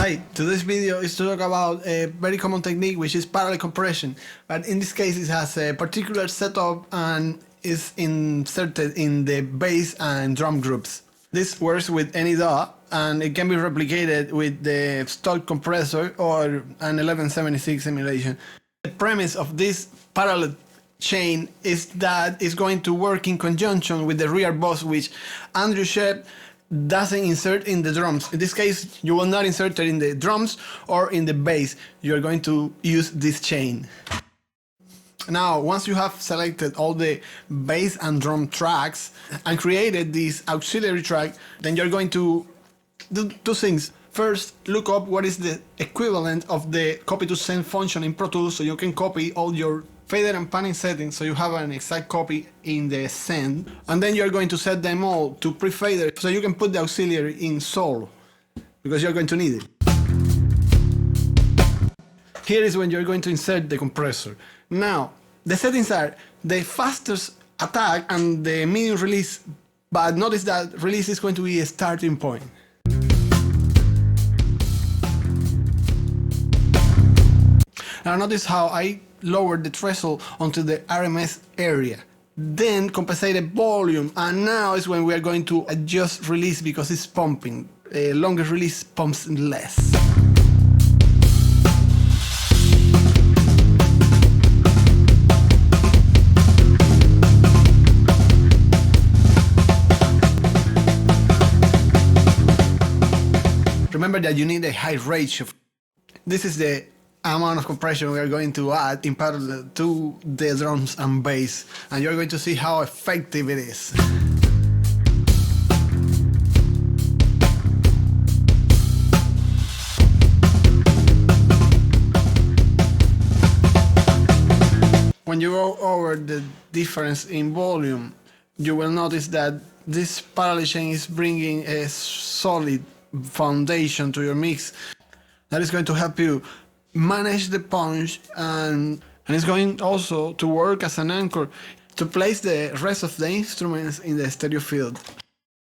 Hi, today's video is to talk about a very common technique, which is parallel compression, but in this case it has a particular setup and is inserted in the bass and drum groups. This works with any DAW and it can be replicated with the stock compressor or an 1176 emulation. The premise of this parallel chain is that it's going to work in conjunction with the rear bus, which A.Scheps doesn't insert in the drums. In this case, you will not insert it in the drums or in the bass. You're going to use this chain. Now, once you have selected all the bass and drum tracks and created this auxiliary track, then you're going to do two things. First, look up what is the equivalent of the copy to send function in Pro Tools, so you can copy all your fader and panning settings so you have an exact copy in the send, and then you're going to set them all to pre-fader so you can put the auxiliary in solo because you're going to need it. Here is when you're going to insert the compressor. Now, the settings are the fastest attack and the medium release, but notice that release is going to be a starting point. Now notice how I lowered the threshold onto the RMS area, then compensated volume, and now is when we are going to adjust release because it's pumping. A longer release pumps less. Remember that you need a high ratio. This is the amount of compression we are going to add in parallel to the drums and bass, and you're going to see how effective it is. When you go over the difference in volume, you will notice that this parallel chain is bringing a solid foundation to your mix that is going to help you manage the punch, and it's going also to work as an anchor to place the rest of the instruments in the stereo field.